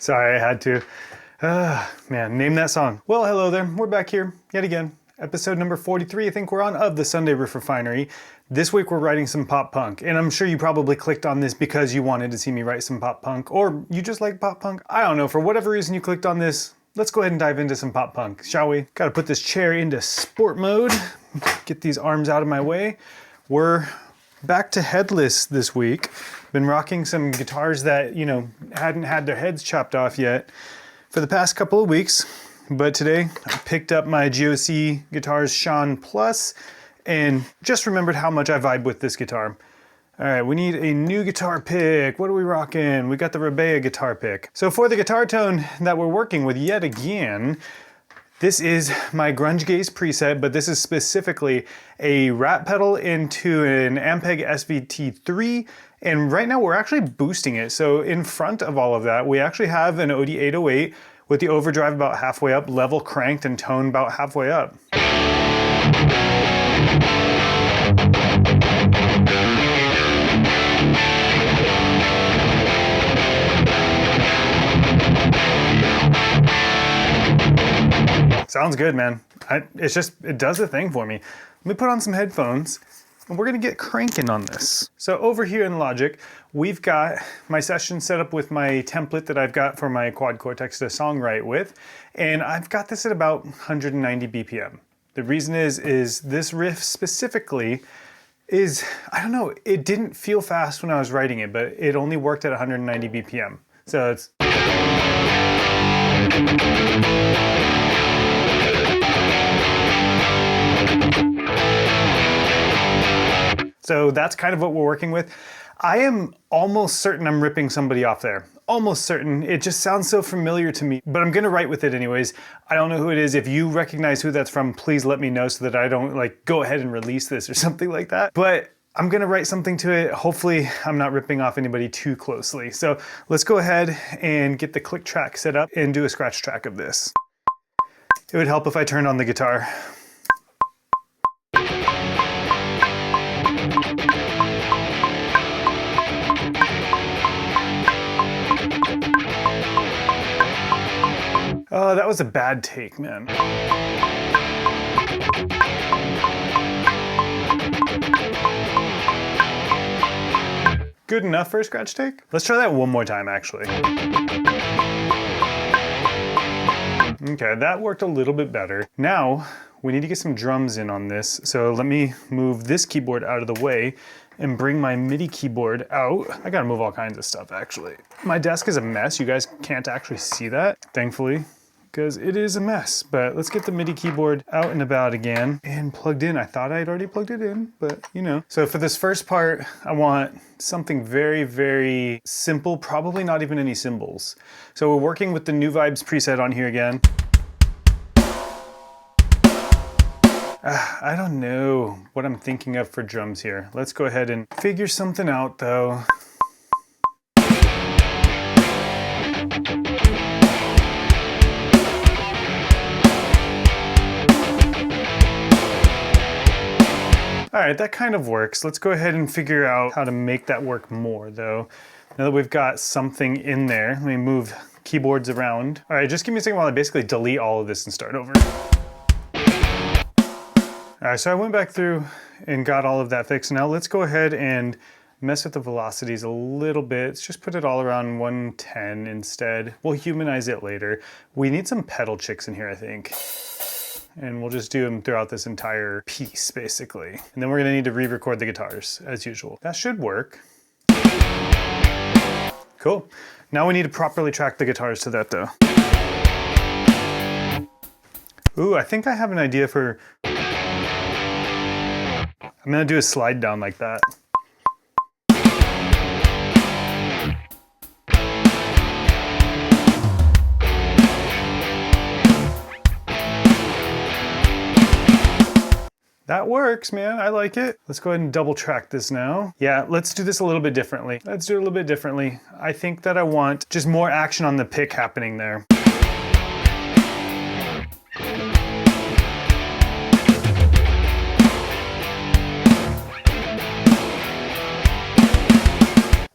Sorry, I had to. Man, name that song. Well, hello there. We're back here yet again. Episode number 43, I think we're on, of the Sunday Riff Refinery. This week we're writing some pop punk, and I'm sure you probably clicked on this because you wanted to see me write some pop punk, or you just like pop punk. I don't know, for whatever reason you clicked on this, let's go ahead and dive into some pop punk, shall we? Gotta put this chair into sport mode, get these arms out of my way. We're back to Headless this week. Been rocking some guitars that, hadn't had their heads chopped off yet for the past couple of weeks. But today I picked up my GOC Guitars Shan Plus and just remembered how much I vibe with this guitar. All right, we need a new guitar pick. What are we rocking? We got the Rebea guitar pick. So for the guitar tone that we're working with yet again, this is my Grunge Gaze preset, but this is specifically a rat pedal into an Ampeg SVT3. And right now we're actually boosting it. So in front of all of that, we actually have an OD808 with the overdrive about halfway up, level cranked, and tone about halfway up. Sounds good, man. It does the thing for me. Let me put on some headphones and we're gonna get cranking on this. So over here in Logic, we've got my session set up with my template that I've got for my quad Cortex to songwrite with, and I've got this at about 190 BPM. The reason is this riff specifically is, I don't know, it didn't feel fast when I was writing it, but it only worked at 190 BPM. So it's... So that's kind of what we're working with. I am almost certain I'm ripping somebody off there. Almost certain. It just sounds so familiar to me, but I'm gonna write with it anyways. I don't know who it is. If you recognize who that's from, please let me know so that I don't go ahead and release this or something like that. But I'm gonna write something to it. Hopefully I'm not ripping off anybody too closely. So let's go ahead and get the click track set up and do a scratch track of this. It would help if I turned on the guitar. Oh, that was a bad take, man. Good enough for a scratch take? Let's try that one more time, actually. Okay, that worked a little bit better. Now, we need to get some drums in on this. So let me move this keyboard out of the way and bring my MIDI keyboard out. I gotta move all kinds of stuff, actually. My desk is a mess. You guys can't actually see that, thankfully, because it is a mess. But let's get the MIDI keyboard out and about again and plugged in. I thought I'd already plugged it in, but So for this first part, I want something very, very simple, probably not even any cymbals. So we're working with the New Vibes preset on here again. I don't know what I'm thinking of for drums here. Let's go ahead and figure something out though. All right, that kind of works. Let's go ahead and figure out how to make that work more though. Now that we've got something in there, let me move keyboards around. All right, just give me a second while I basically delete all of this and start over. All right, so I went back through and got all of that fixed. Now let's go ahead and mess with the velocities a little bit. Let's just put it all around 110 instead. We'll humanize it later. We need some pedal chicks in here, I think. And we'll just do them throughout this entire piece, basically. And then we're gonna need to re-record the guitars, as usual. That should work. Cool. Now we need to properly track the guitars to that, though. Ooh, I think I have an idea for... I'm gonna do a slide down like that. That works, man. I like it. Let's go ahead and double track this now. Yeah, let's do this a little bit differently. Let's do it a little bit differently. I think that I want just more action on the pick happening there.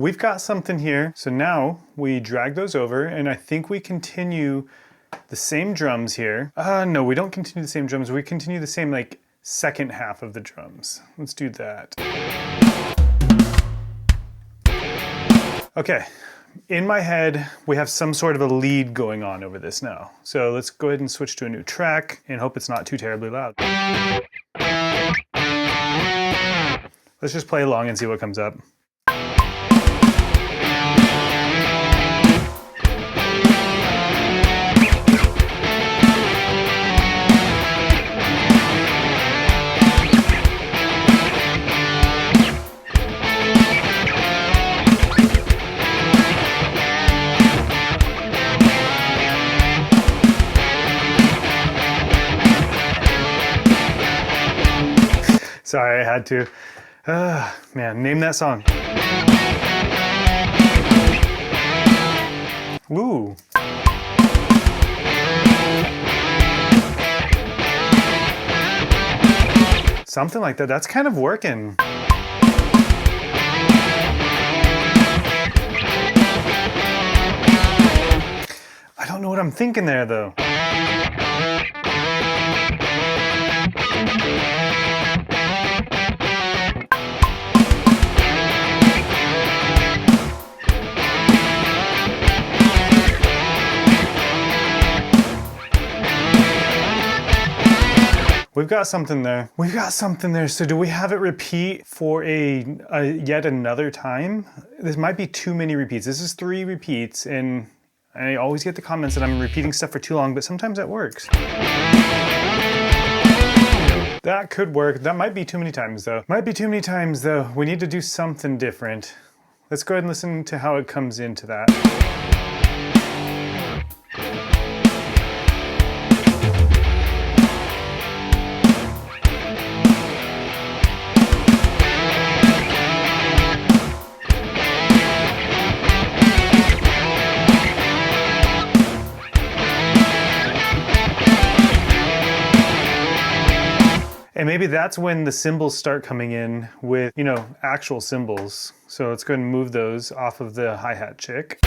we've got something here. So now we drag those over, and I think we continue the same drums here. No, we don't continue the same drums. We continue the same like second half of the drums. Let's do that. Okay, in my head, we have some sort of a lead going on over this now. So let's go ahead and switch to a new track and hope it's not too terribly loud. Let's just play along and see what comes up. Sorry, I had to. Man, name that song. Ooh. Something like that. That's kind of working. I don't know what I'm thinking there, though. We've got something there. We've got something there. So do we have it repeat for a yet another time? This might be too many repeats. This is 3 repeats, and I always get the comments that I'm repeating stuff for too long, but sometimes that works. That could work. That might be too many times though. Might be too many times though. We need to do something different. Let's go ahead and listen to how it comes into that. And maybe that's when the cymbals start coming in with, you know, actual cymbals. So let's go ahead and move those off of the hi-hat chick.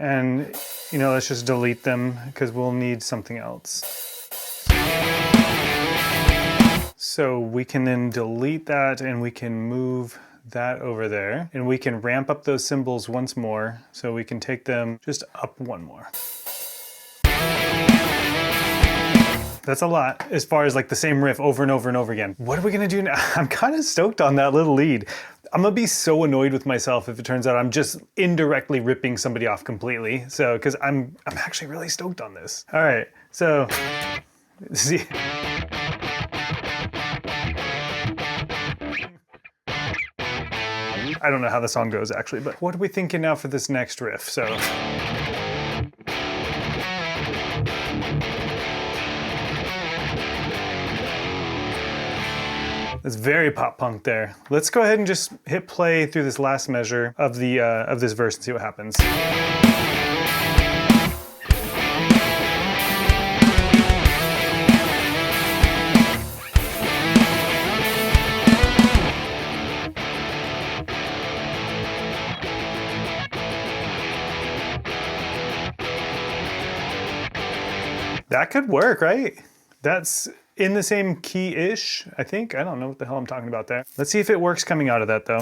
And, you know, let's just delete them because we'll need something else. So we can then delete that and we can move that over there. And we can ramp up those cymbals once more. So we can take them just up one more. That's a lot as far as like the same riff over and over and over again. What are we gonna do now? I'm kind of stoked on that little lead. I'm gonna be so annoyed with myself if it turns out I'm just indirectly ripping somebody off completely. So, because I'm actually really stoked on this. All right, so, see. I don't know how the song goes actually, but what are we thinking now for this next riff? So. It's very pop punk there. Let's go ahead and just hit play through this last measure of the of this verse and see what happens. That could work, right? That's in the same key-ish, I think. I don't know what the hell I'm talking about there. Let's see if it works coming out of that, though.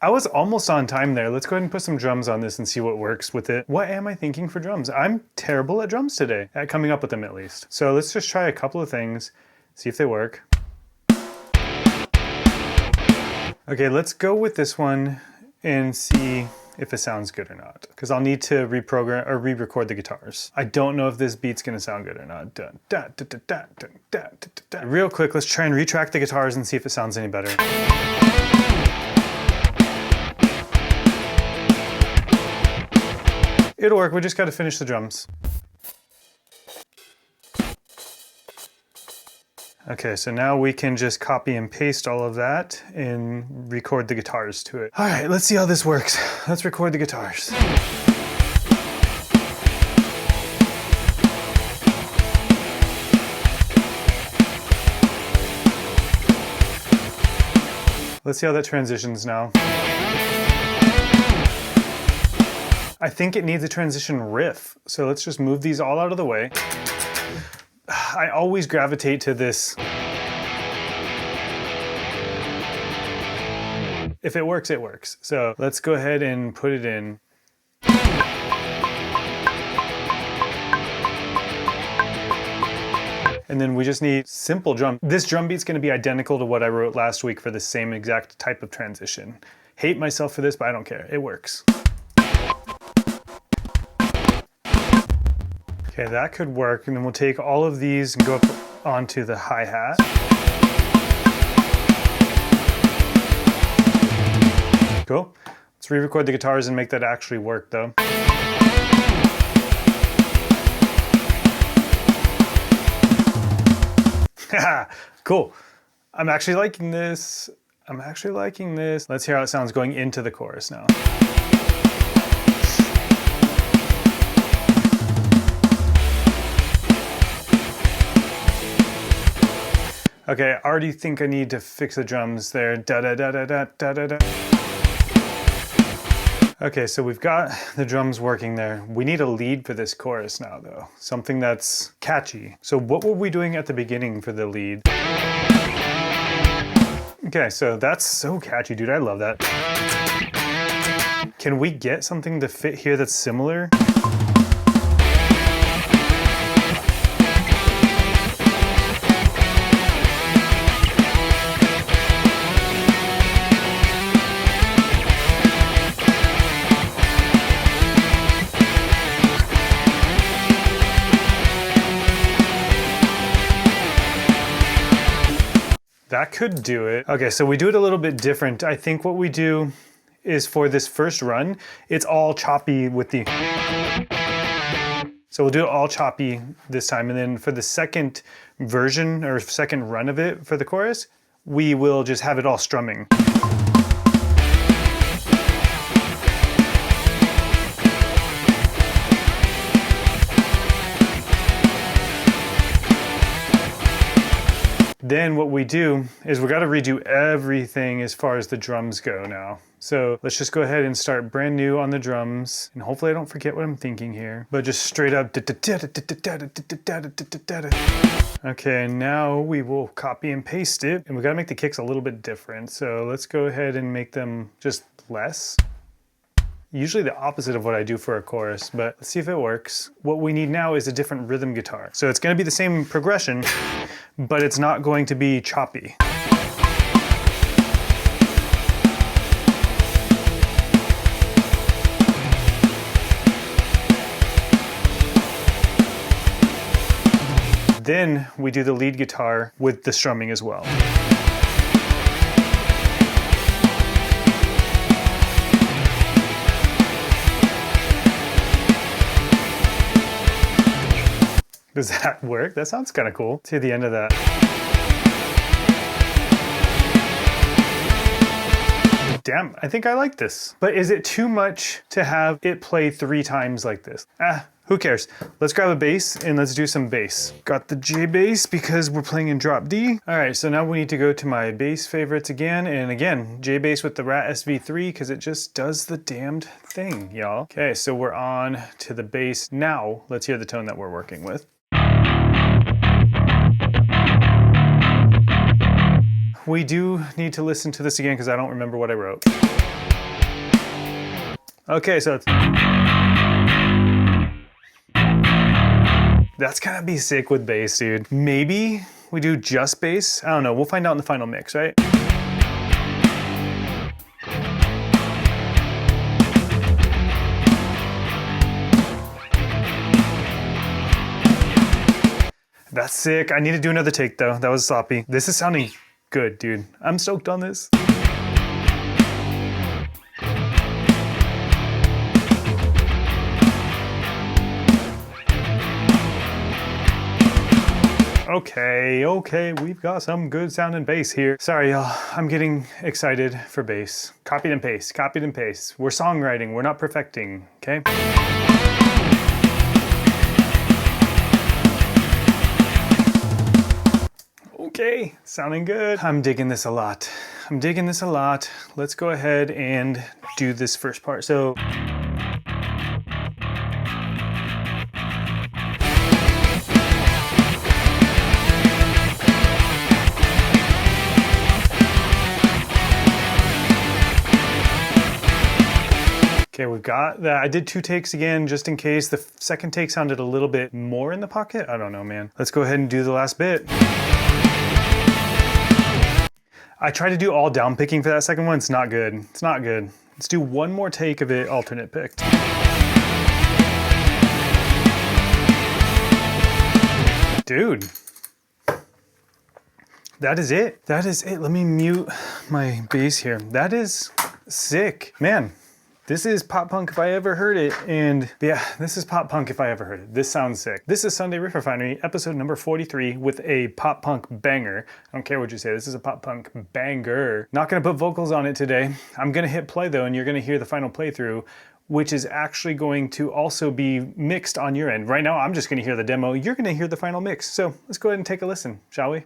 I was almost on time there. Let's go ahead and put some drums on this and see what works with it. What am I thinking for drums? I'm terrible at drums today, at coming up with them at least. So let's just try a couple of things, see if they work. Okay, let's go with this one and see if it sounds good or not, because I'll need to reprogram or re-record the guitars. I don't know if this beat's gonna sound good or not. Dun, da, da, da, da, dun, da, da, da, da. Real quick, let's try and retrack the guitars and see if it sounds any better. It'll work, we just gotta finish the drums. Okay, so now we can just copy and paste all of that and record the guitars to it. All right, let's see how this works. Let's record the guitars. Let's see how that transitions now. I think it needs a transition riff. So let's just move these all out of the way. I always gravitate to this. If it works, it works. So let's go ahead and put it in. And then we just need simple drum. This drum beat's gonna be identical to what I wrote last week for the same exact type of transition. Hate myself for this, but I don't care, it works. Okay, that could work. And then we'll take all of these and go up onto the hi-hat. Cool. Let's re-record the guitars and make that actually work though. Cool. I'm actually liking this. Let's hear how it sounds going into the chorus now. Okay, I already think I need to fix the drums there. Da da da da da da da da. Okay, so we've got the drums working there. We need a lead for this chorus now though. Something that's catchy. So what were we doing at the beginning for the lead? Okay, so that's so catchy, dude. I love that. Can we get something to fit here that's similar? That could do it. Okay, so we do it a little bit different. I think what we do is for this first run, it's all choppy with the... So we'll do it all choppy this time. And then for the second version or second run of it for the chorus, we will just have it all strumming. Then what we do is we got to redo everything as far as the drums go now. So let's just go ahead and start brand new on the drums. And hopefully I don't forget what I'm thinking here, but just straight up. Okay, now we will copy and paste it. And we got to make the kicks a little bit different. So let's go ahead and make them just less. Usually the opposite of what I do for a chorus, but let's see if it works. What we need now is a different rhythm guitar. So it's gonna be the same progression, but it's not going to be choppy. Then we do the lead guitar with the strumming as well. Does that work? That sounds kind of cool. Let's hear the end of that. Damn, I think I like this. But is it too much to have it play 3 times like this? Who cares? Let's grab a bass and let's do some bass. Got the J bass because we're playing in drop D. All right, so now we need to go to my bass favorites again. And again, J bass with the Rat SV3 because it just does the damned thing, y'all. Okay, so we're on to the bass. Now, let's hear the tone that we're working with. We do need to listen to this again because I don't remember what I wrote. Okay, so it's... That's gonna be sick with bass, dude. Maybe we do just bass? I don't know, we'll find out in the final mix, right? That's sick. I need to do another take though. That was sloppy. This is sounding good, dude. I'm stoked on this. Okay, we've got some good sounding bass here. Sorry, y'all, I'm getting excited for bass. Copied and paste, copied and paste. We're songwriting, we're not perfecting, okay? Okay, sounding good. I'm digging this a lot. I'm digging this a lot. Let's go ahead and do this first part. So okay, we've got that. I did 2 takes again, just in case. The second take sounded a little bit more in the pocket. I don't know, man. Let's go ahead and do the last bit. I tried to do all down picking for that second one. It's not good. It's not good. Let's do one more take of it alternate picked. Dude. That is it. That is it. Let me mute my bass here. That is sick. Man. This is pop punk if I ever heard it, and yeah, this is pop punk if I ever heard it. This sounds sick. This is Sunday Riff Refinery, episode number 43 with a pop punk banger. I don't care what you say, this is a pop punk banger. Not gonna put vocals on it today. I'm gonna hit play though, and you're gonna hear the final playthrough, which is actually going to also be mixed on your end. Right now, I'm just gonna hear the demo. You're gonna hear the final mix. So let's go ahead and take a listen, shall we?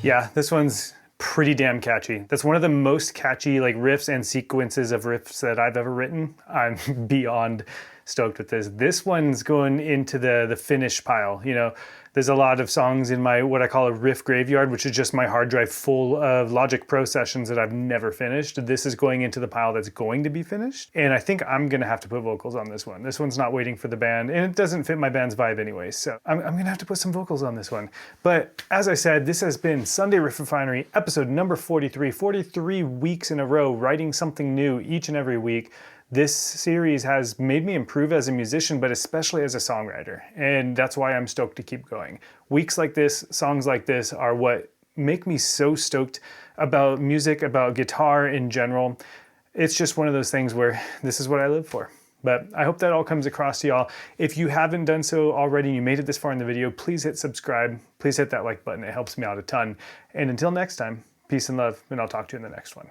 Yeah, this one's pretty damn catchy. That's one of the most catchy like riffs and sequences of riffs that I've ever written. I'm beyond stoked with this. This one's going into the finish pile. You know, there's a lot of songs in my what I call a riff graveyard, which is just my hard drive full of Logic Pro sessions that I've never finished. This is going into the pile that's going to be finished. And I think I'm gonna have to put vocals on this one. This one's not waiting for the band, and it doesn't fit my band's vibe anyway. So I'm gonna have to put some vocals on this one. But as I said, this has been Sunday Riff Refinery, episode number 43, 43 weeks in a row, writing something new each and every week. This series has made me improve as a musician, but especially as a songwriter. And that's why I'm stoked to keep going. Weeks like this, songs like this are what make me so stoked about music, about guitar in general. It's just one of those things where this is what I live for. But I hope that all comes across to y'all. If you haven't done so already and you made it this far in the video, please hit subscribe. Please hit that like button. It helps me out a ton. And until next time, peace and love, and I'll talk to you in the next one.